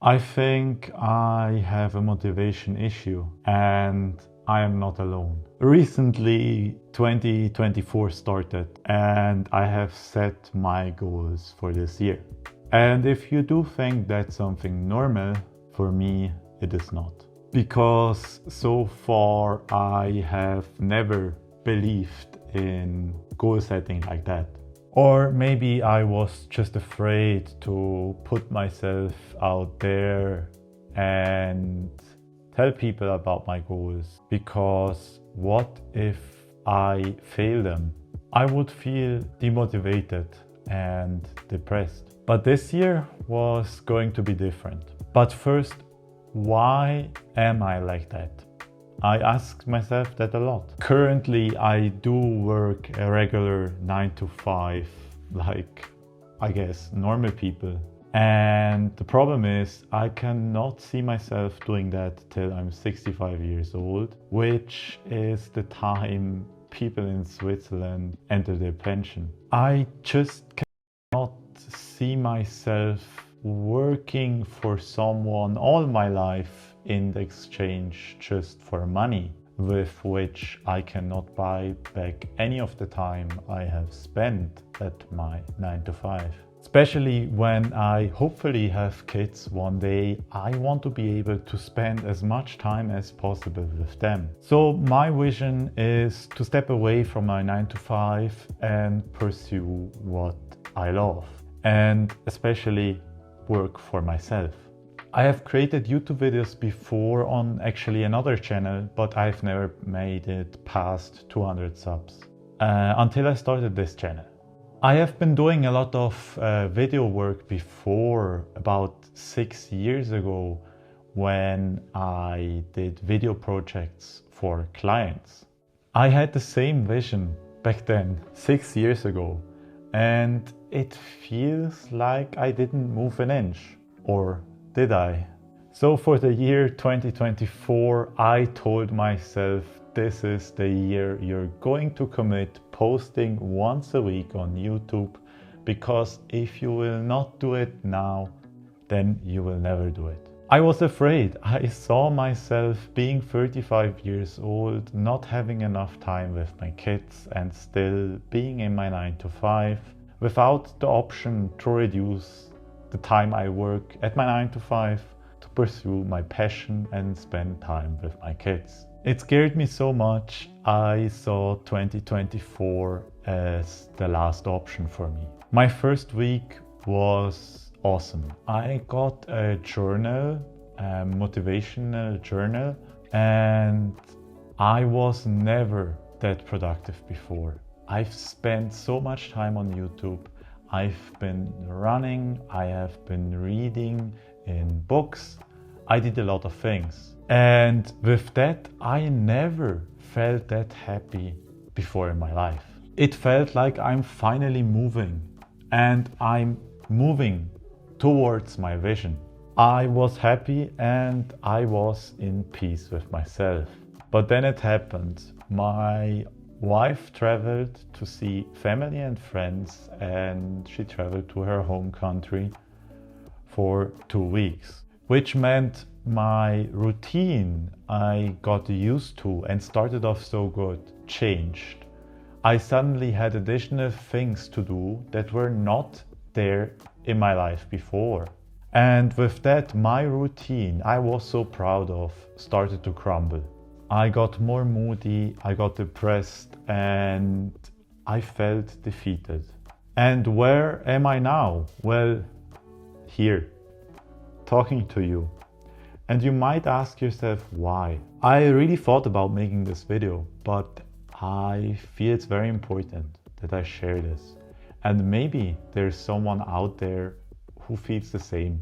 I think I have a motivation issue and I am not alone. Recently, 2024 started and I have set my goals for this year. And if you do think that's something normal, for me, it is not. Because so far I have never believed in goal setting like that. Or maybe I was just afraid to put myself out there and tell people about my goals, because what if I fail them? I would feel demotivated and depressed. But this year was going to be different. But first, why am I like that? I ask myself that a lot. Currently, I do work a regular 9 to 5, like I guess normal people. And the problem is I cannot see myself doing that till I'm 65 years old, which is the time people in Switzerland enter their pension. I just cannot see myself working for someone all my life in exchange just for money, with which I cannot buy back any of the time I have spent at my 9 to 5. Especially when I hopefully have kids one day, I want to be able to spend as much time as possible with them. So my vision is to step away from my 9 to 5 and pursue what I love, and especially work for myself. I have created YouTube videos before on actually another channel, but I've never made it past 200 subs until I started this channel. I have been doing a lot of video work before, about 6 years ago, when I did video projects for clients. I had the same vision back then, 6 years ago, and it feels like I didn't move an inch. Or did I? So for the year 2024, I told myself this is the year you're going to commit posting once a week on YouTube, because if you will not do it now, then you will never do it. I was afraid. I saw myself being 35 years old, not having enough time with my kids and still being in my 9 to 5 without the option to reduce the time I work at my 9 to 5 to pursue my passion and spend time with my kids. It scared me so much, I saw 2024 as the last option for me. My first week was awesome. I got a journal, a motivational journal, and I was never that productive before. I've spent so much time on YouTube. I've been running, I have been reading in books, I did a lot of things. And with that, I never felt that happy before in my life. It felt like I'm finally moving, and I'm moving towards my vision. I was happy and I was in peace with myself. But then it happened. My wife traveled to see family and friends, and she traveled to her home country for 2 weeks, which meant my routine I got used to and started off so good changed. I suddenly had additional things to do that were not there in my life before. And with that, my routine I was so proud of started to crumble. I got more moody, I got depressed, and I felt defeated. And where am I now? Well, here, talking to you. And you might ask yourself why. I really thought about making this video, but I feel it's very important that I share this. And maybe there's someone out there who feels the same,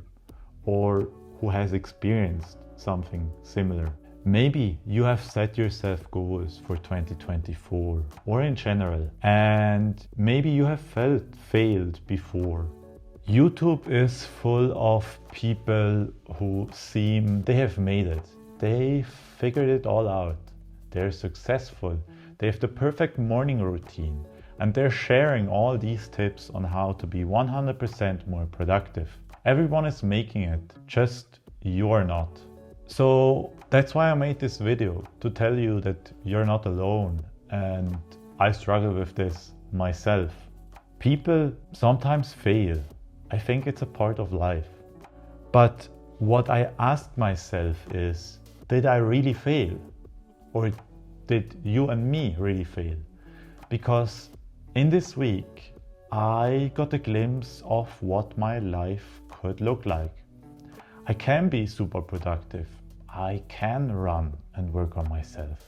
or who has experienced something similar. Maybe you have set yourself goals for 2024 or in general, and maybe you have failed before. YouTube is full of people who seem they have made it. They figured it all out. They're successful. They have the perfect morning routine, and they're sharing all these tips on how to be 100% more productive. Everyone is making it, just you're not. So that's why I made this video, to tell you that you're not alone, and I struggle with this myself. People sometimes fail. I think it's a part of life. But what I asked myself is, did I really fail? Or did you and me really fail? Because in this week, I got a glimpse of what my life could look like. I can be super productive. I can run and work on myself.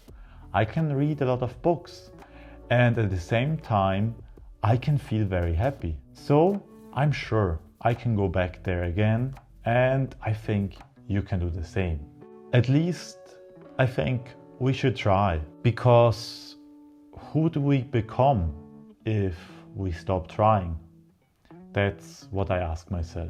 I can read a lot of books. And at the same time, I can feel very happy. So I'm sure I can go back there again, and I think you can do the same. At least I think we should try, because who do we become if we stop trying? That's what I ask myself.